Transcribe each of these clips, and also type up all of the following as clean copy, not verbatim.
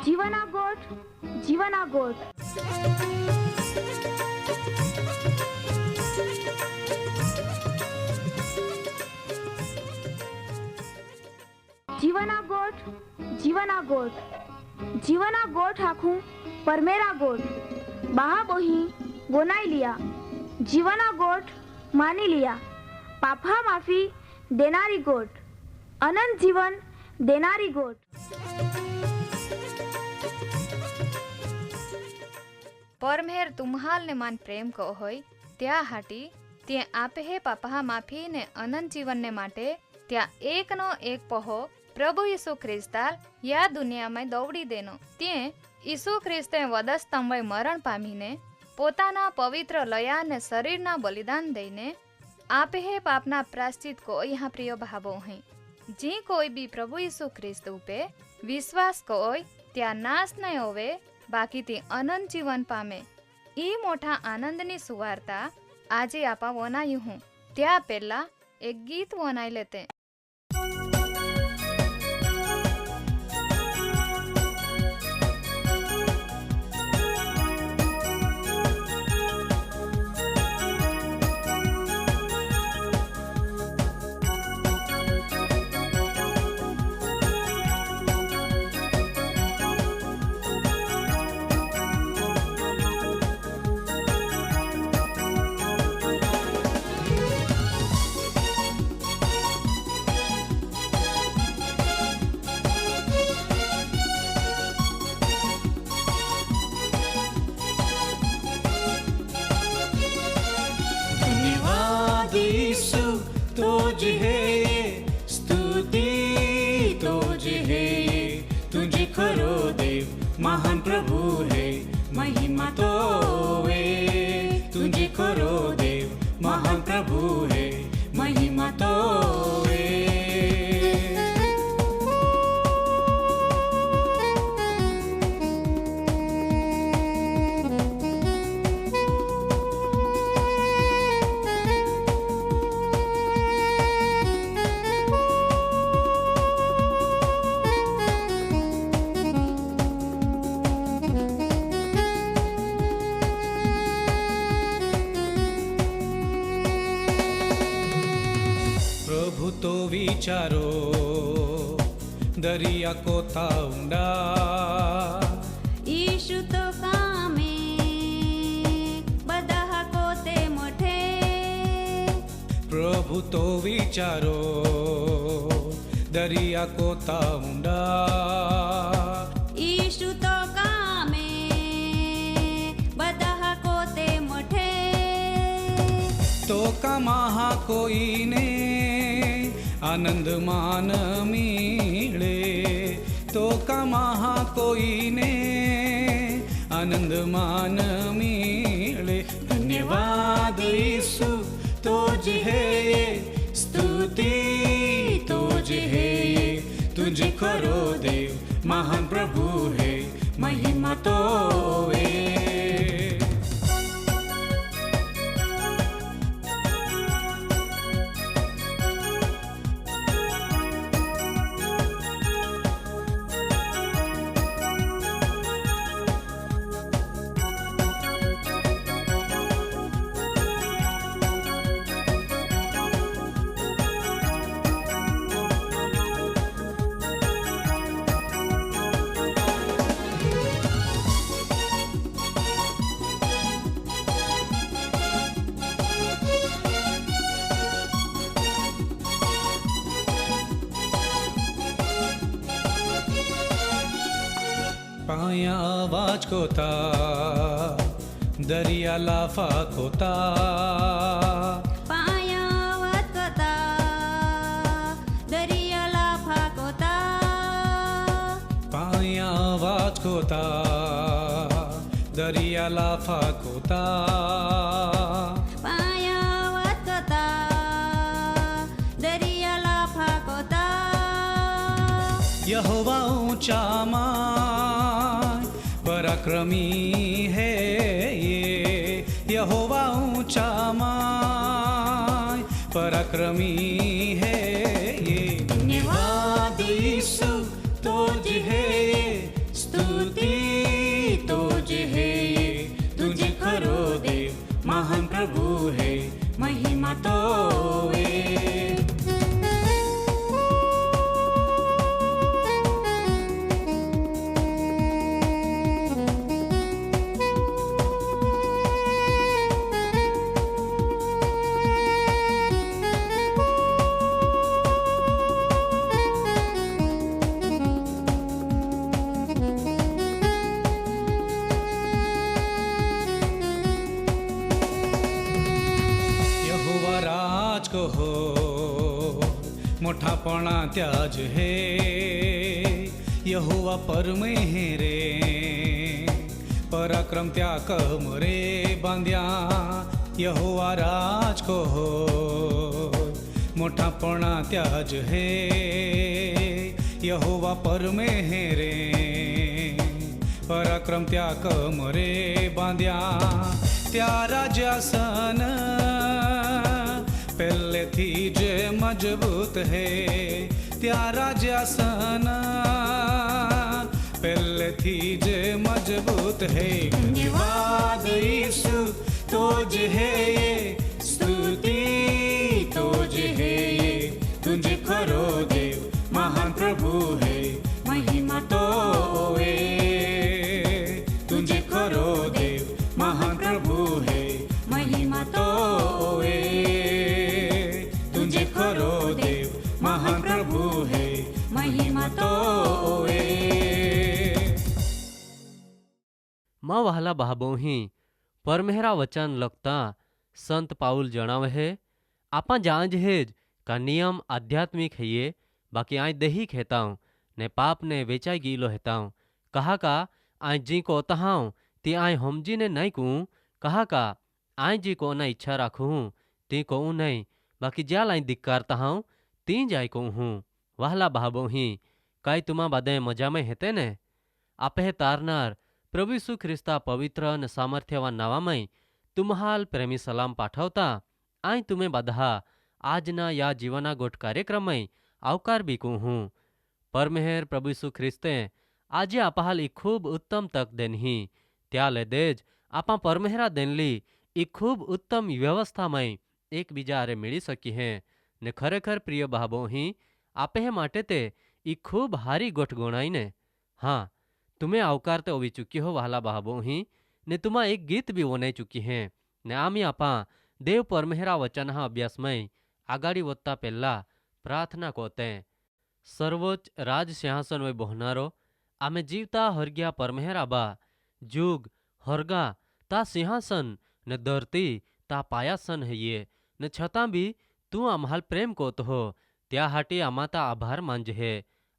जीवना गोठ, जीवना गोठ। जीवना गोठ, जीवना गोठ, जीवना गोठ आखूं परमेरा गोठ। बाहा बोही बोनाई लिया, जीवना गोठ मानी लिया। पापा माफी देनारी गोठ, अनंत जीवन देनारी गोठ। परमेर तुम्हाल ने मान प्रेम को होय त्या हाटी ते आपे हे पापा माफी ने अनंत जीवन ने माटे त्या एक नो एक पहो प्रभु यीशु ख्रिस्ताल या दुनिया में दौड़ी देनो ते यीशु ख्रिस्ते वधस्तंभे मरण पामीने पोताना पवित्र लया ने शरीरना बलिदान दईने आपे हे पापना प्रायश्चित को यहाँ प्रिय भावो हैं। जी कोई भी प्रभु यीशु ख्रिस्त उपे विश्वास कोय त्या नाश नहीं होवे बाकी ते अनंत जीवन पामे। ई मोटा आनंदनी सुवार्ता आजे आपा वनायु हूँ त्या पहला एक गीत वनाई लेते। महान प्रभु है महिमा तो वे तुझे करो देव। महान प्रभु है महिमा तो वे। तो विचारो दरिया को था ऊंडा ईशु तो कामे बधा को ते मोठे। प्रभु तो विचारो दरिया को था ऊंडा ईशु तो कामे बधा को ते मोठे। तो कमाहा कोई ने आनंद मान मिले तो कमाहा कोई ने आनंद मान मिले। धन्यवाद यीशु तुझे है स्तुति तुझे है तुझे करो देव। महान प्रभु है महिमा तो वे। पाया आवाज कोता दरिया लाफा कोता। पाया आवाज कोता दरिया लाफा कोता। पाया आवाज कोता दरिया लाफा कोता। पाया आवाज कोता दरिया लाफा कोता। यहोवा ऊंचा माय पराक्रमी है ये। यहोवा ऊंचा माय पराक्रमी है ये। धन्यवाद यीशु तुझे है स्तुति मोठापणा त्याज हे यहोवा परमे हे रे पराक्रम त्या कमरे बांध्या यहोवा राज को हो मोठापणा त्याज हे यहोवा परमे हे रे पराक्रम त्या कमरे बांध्या त्या राजासन પહેલેથી જ મજબૂત હે त्या राजासन પહેલેથી જ મજબૂત હે ધન્યવાદ ઈસુ તો જ હે ये स्तुति तो ज है ये तुझे खरो देव महान प्रभु है महिमा तो है तुझे खरो देव महान प्रभु है महिमा तो है तुझे खरो देव महान प्रभु है महिमा तो है। માં વહાલા બહાબોહી પરમેહરા વચન લખતા સંત પાઉલ જણાવે હે આપા જાંજ હેજ કા નિયમ આધ્યાત્મિક હૈયે બાકી આય દહીક હેતાઉં ને પાપને વેચાઈ ગીલો હેતાઉં કहा का आय जी को तहाऊं ती आय हमजी ने नहीं कहूँ कहा का आय जी को ना इच्छा राखूँ ती कहूँ नहीं बाकी ज्या लाई धिक्कार तहाऊं ती जाय कहूँ वहला बहाबो ही काई तुमा बादे मजा में हेते ने आपे तारनार प्रभु यीशु ख्रिस्ता पवित्र न सामर्थ्यवान नावामय तुम्हाल प्रेमी सलाम पाठवता आय तुम्हें बधा आजना या जीवना गोट कार्यक्रमय आवकार भी कहूँ परमेहर प्रभु यीशु ख्रिस्ते આજે આપાહાલ ઈ ખૂબ ઉત્તમ તક દેનહી त्या લેદેજ આપા પરમેહરા દેનલી ઈ ખૂબ ઉત્તમ વ્યવસ્થામય એકબીજા હારે મેળી શકી હે ને ખરેખર પ્રિય ભાબોહી આપે હે માટે તે ઈ ખૂબ હારી ગોઠ ગણાઈને हाँ तुम्हें आवकार ते ओवी चुकी हो वहला भाबोही ने तुमा एक गीत भी वनाई चुकी है ने आमी आपा देव परमेहरा वचन हा अभ्यासमय आगाड़ी वत्ता पहला प्रार्थना कोते सर्वोच्च राज सिंहासन वय बोहनारो आमे जीवता हरग्या परमेहरा बा जुग हरगा ता सिंहासन ने धरती ता पायासन है ये ने छता भी तू आम्हाल प्रेम कोत हो त्या हाटी आमाता आभार मांज है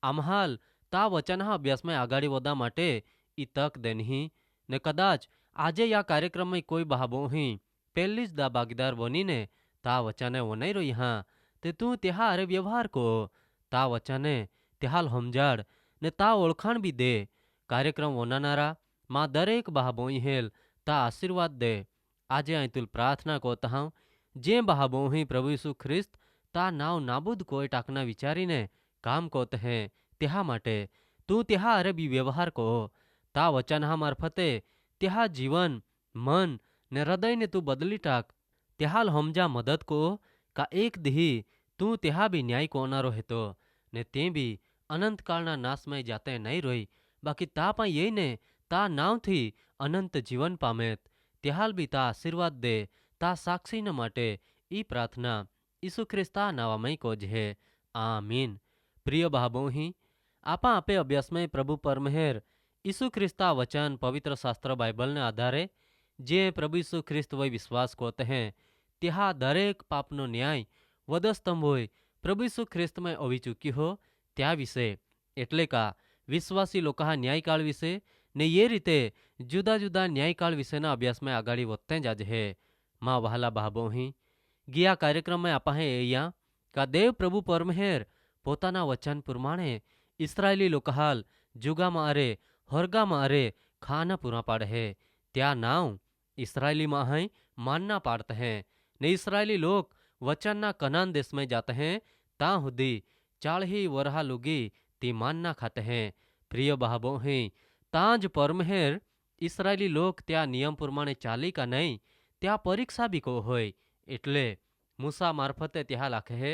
आम्हाल ता वचन हा अभ्यास में आगाड़ी वदा माटे ई तक देनही ने कदाच आजे या कार्यक्रम में कोई बहाबोही पहली ज दा भागीदार बनी ने ता वचने वनाई रही हाँ ते तू त्या अरे व्यवहार को ता वचने त्याल हमजाड़ ने ता ओळखाण भी दे कार्यक्रम वनानारा माँ दरेक बहाबोई हेल ता आशीर्वाद दे आजे आई तुल प्रार्थना को तहां जे बहाबोही प्रभु यीशु ख्रिस्त ता नाव नाबूद कोई टाकना विचारी ने काम कोत है त्या माटे तू त्या अरे भी व्यवहार को ता वचन हा मार्फते त्या जीवन मन ने हृदय ने तू बदली टाक त्याल हमजा मदद को का एक दिही तू त्या भी न्याय कोनारो हेतो ने ते भी अनंत कालना नाशमय जाते नहीं रोई बाकी ता पा ये ने ता नाव थी अनंत जीवन पामेत त्याल भी ता आशीर्वाद दे ता साक्षी न माटे ई प्रार्थना यीशु ख्रिस्ता नावामय को जे आमीन। प्रिय भाबोही आपा आपे अभ्यासमय प्रभु परमेहर यीशु ख्रिस्ता वचन पवित्र शास्त्र बाइबल ने आधारे जे प्रभु यीशु ख्रिस्त वही विश्वास कोते हैं त्या दरेक पापनो न्याय वधस्तंभ होय प्रभु यीशु ख्रिस्त में ओवी चुकी हो त्या विषे एटले का विश्वासी लोका न्यायकाळ विषे ने ये रीते जुदा जुदा न्यायकाळ विषयना अभ्यास में आगाड़ी वधते जाज है। माँ वहाला भाबोही गया कार्यक्रम में आपा है एया का देव प्रभु परमेहर पोताना वचन प्रमाणे इस्राएली लोकहाल जुगा मारे हरगा मारे खाना पूरा पाड़ है त्या नाव इस्राएली माँ है मानना पाड़ते हैं ने इस्राएली लोग वचनना कनान देश में जाते हैं ता हुदी 40 वरहा लुगी ती मानना खाते हैं। प्रिय बहाबो हैं तांज परमेहर इस्राएली लोग त्या नियम प्रमाणे चाली का नहीं त्या परीक्षा भी को होय एटले मूसा मार्फते त्या लाखे है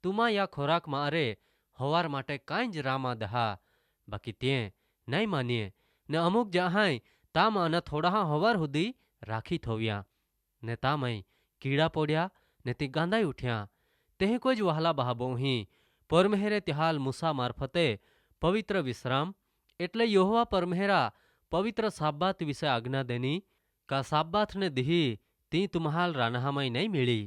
तुमा या खोराक मारे हवार माटे काई ज रामा दहा बाकी ते नहीं मानिए ने अमुक जहां ता माना थोड़ा हवार हुदी राखी थोविया ने ता मई कीड़ा पोड्या ने ती गांधाई उठ्या ते कोई ज वहला बहाबो ही परमेहरे त्याल मूसा मार्फते पवित्र विश्राम एटले यहोवा परमेहरा पवित्र साब्बात विषय आज्ञा देनी का साब्बात ने दिही ती तुम्हाल रानहामय नहीं मिली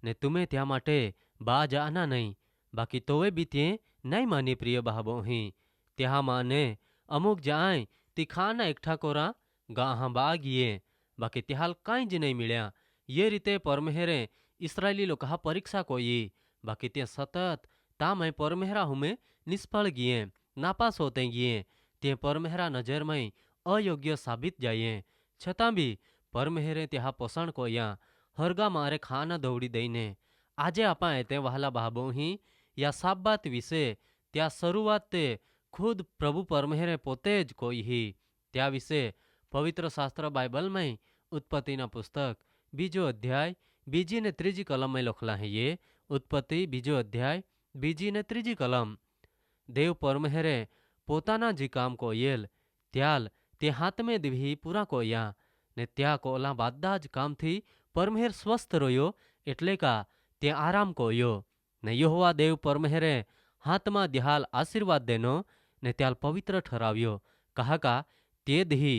ने तुम्हें त्या माटे बा जाना नहीं बाकी तोवे भी ते नहीं मानी प्रिय बाबो ही त्या माने अमुक जाए ती खाना एकठा कोरा गाहा बागिए बाकी त्याल कांई ज नहीं मिल्या ये रीते परमेहरे इस्राएली लोग परीक्षा कोई बाकी ते सतत तामय परमेहरा हुमे निष्फळ गये नापास होते गये ते परमेहरा नजर में अयोग्य साबित जाए छतां भी परमेहरे त्या पोषण कोया हरगा मारे खाना दौड़ी दईने આજે આપા તે વહાલા બાબો ही या साब्बात विषे त्या શરૂઆત તે खुद प्रभु परमेहरे पोते ज कोई ही त्या विषे पवित्र शास्त्र बाइबल में उत्पत्तिना पुस्तक बीजो अध्याय बीजी ने त्रीजी कलम में लखला है ये उत्पत्ति बीजो अध्याय बीजी ने त्रीजी कलम देव परमेहरे पोताना जी काम कोयेल त्याल ते हाथ में दिवी पूरा कोया ने त्या कोला बादा ज काम थी परमेहर स्वस्थ रोयो एटले का ते आराम कोयो ने यहोवा देव परमेहरे हाथ में दिहाल आशीर्वाद देनो ने त्याल पवित्र ठराव्यो कहा का ते दी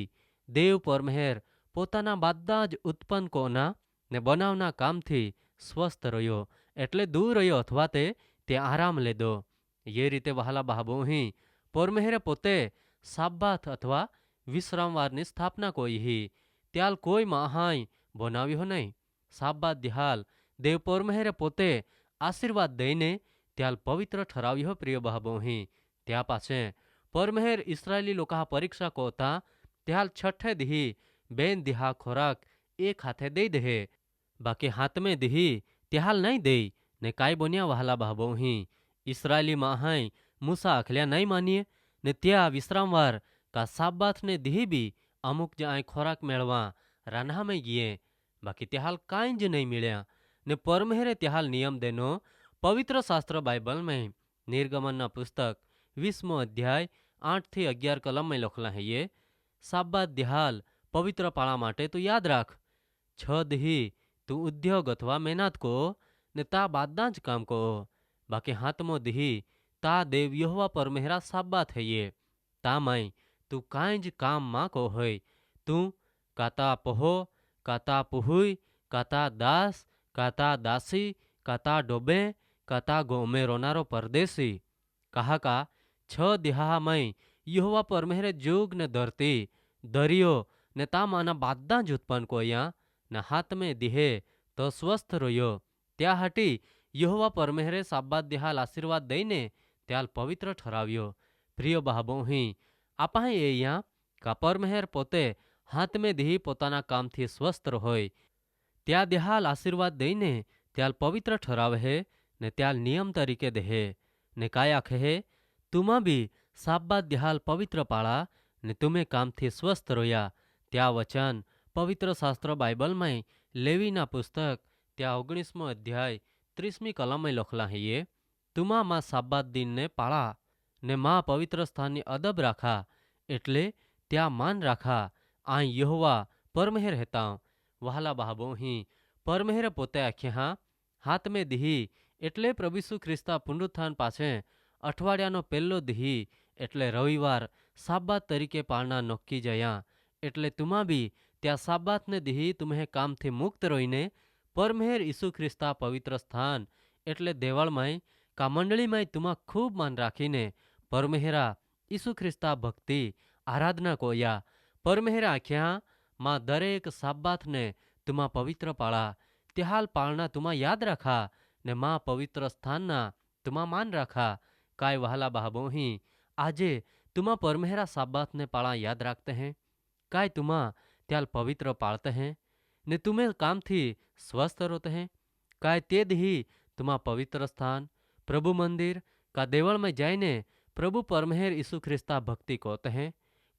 देव परमेहर पोताना बादा ज उत्पन्न कोना ने बनावना काम थी स्वस्थ रह्यो एटले दूर रह्यो अथवा ते आराम लेदो ये रीते वहाला बाबो ही परमेहरे पोते साब्बात अथवा विश्रामवार स्थापना कोई ही त्याल कोई महाय बनाव्यो नहीं साब्बात दिहाल देव परमेहरे पोते आशीर्वाद दईने त्याल पवित्र ठराव्यो प्रिय बाबो ही त्या पाछे परमेहर इस्राएली लोका परीक्षा कोता त्याल छठे दिही बेन दिहा खोराक एक हाथे दे दे बाकी हाथ में दिही त्याल नहीं दे ने काय बनिया वहाला बाबो ही इस्राएली महाय मूसा अखल्या नहीं मानिए ने त्या विश्रामवार का साब्बात ने दिही भी अमुक जाए खोराक मेळवा रान्हा में गिए बाकी त्याल काई ज नहीं मिल्या ने परमेहरे त्याल नियम देनो पवित्र शास्त्र बाइबल में निर्गमनना पुस्तक 20मो अध्याय 8 થી 11 कलम में लखला है ये साब्बात दिहाल पवित्र पाळा माटे तू याद राख छ दिही तू उद्योग अथवा मेहनत को ने ता बादा ज काम को बाकी हाथमो दिही ता देव यहोवा परमेहरा साब्बात है ये ता माई तू काई ज काम मा को होय तू काता पहो काता पुहुई काता दास काता दासी काता डोबे काता गोमे रोनारो परदेसी कहा का छ दिहा मई यहोवा परमेहरे जोग ने धरती दरियो ने तामाना बादा ज उत्पन्न कोया ने हाथ में दिहे तो स्वस्थ रोयो त्या हाटी यहोवा परमेहरे साब्बात दिहाल आशीर्वाद दईने त्याल पवित्र ठराव्यो प्रिय बाबो ही आपा ए यहाँ का परमेहर पोते हाथ में दिही पोताना काम थी स्वस्थ रहोय त्या दिहाल आशीर्वाद दईने त्याल पवित्र ठरावे ने त्याल नियम तरीके देहे ने काय आखे है तुमा भी साब्बात दिहाल पवित्र पाळा ने तुम्हें काम थी स्वस्थ रोया त्या वचन पवित्र शास्त्र बाइबल में लेवीना पुस्तक त्या 19मो अध्याय 30मी कलम में लखला है ये तुमा मां साब्बात दिन ने पाळा ने मां पवित्र स्थान नी अदब राखा एटले त्या मान राखा आ यहोवा परमेहर हेता वहाला बाबो ही परमेहर पोते आख्या हाथ में दिही एटले प्रभु यीशु ख्रिस्ता पुनरुत्थान पाछे अठवाडियानो पहेलो दिही एटले रविवार साब्बात तरीके पाळना नक्की जया एटले तुमा भी त्या साब्बात ने दिही तुम्हें काम थी मुक्त रहीने परमेहर यीशु ख्रिस्ता पवित्र स्थान एटले देवळ में का मंडली में तुमा खूब मान राखीने परमेहरा यीशु ख्रिस्ता भक्ति आराधना कोया परमेहरा आख्या मां दरेक साब्बात ने तुमा पवित्र पाळा त्याल पाळना तुमा याद राखा ने मां पवित्र स्थानना तुमा मान राखा काय वहाला बाबो ही आजे तुमा परमेहरा साब्बात ने पाळा याद राखते हैं काय तुमा त्याल पवित्र पाळते हैं ने तुम्हें काम थी स्वस्थ रोते हैं काय ते ही तुमा पवित्र स्थान प्रभु मंदिर का देवल में जाइने प्रभु परमेहर यीशु ख्रिस्ता भक्ति कोते हैं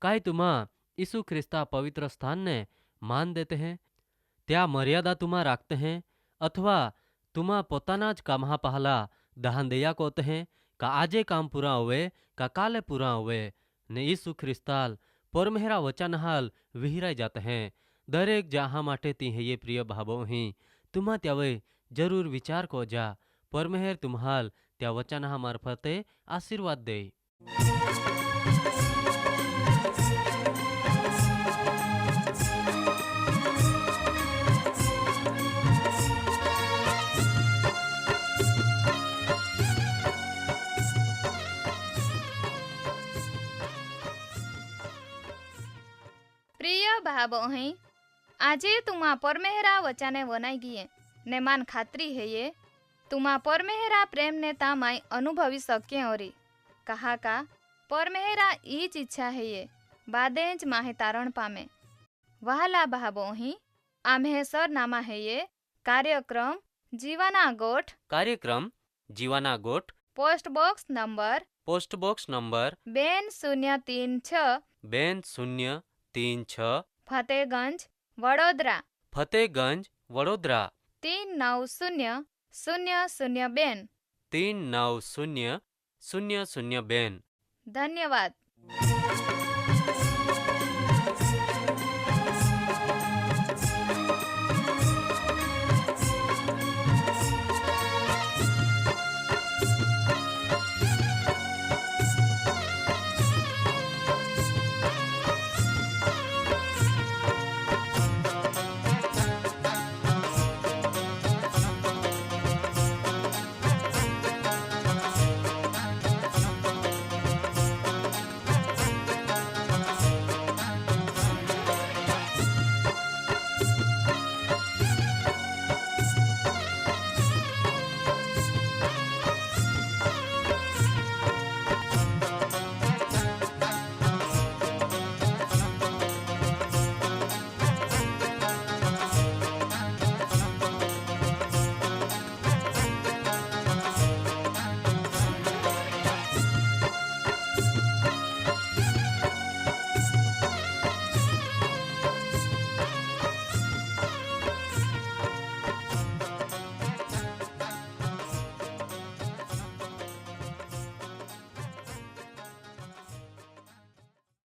काय तुमा यीशु ख्रिस्ता पवित्र स्थान ने मान देते हैं त्या मर्यादा तुमा राखते हैं अथवा तुमा पोताना ज कामहा पहला दहन दया कोते हैं का आजे काम पूरा हुए का काले पूरा हुए ने यीशु ख्रिस्ताल परमेहरा वचन हाल विहिराई जाते हैं दरेक जहाँ माटे ती है ये प्रिय भावो ही तुम्हा त्यावे जरूर विचार को जा परमेहर तुम्हाल त्या वचन हा मार्फते आशीर्वाद दे। बहा बही आजे तुमा परमेहरा वचाने वनाई गिये ने मान खात्री है ये तुमा परमेहरा प्रेम ने तामाई अनुभवी सके ओरी कहा का परमेहरा ईच इच्छा है ये बादेज माहे तारण पामे वहाला बहा बही आम्हे सरनामा है ये कार्यक्रम जीवाना गोठ post box number 2036 Fatehganj Vadodara 390002 390002 धन्यवाद।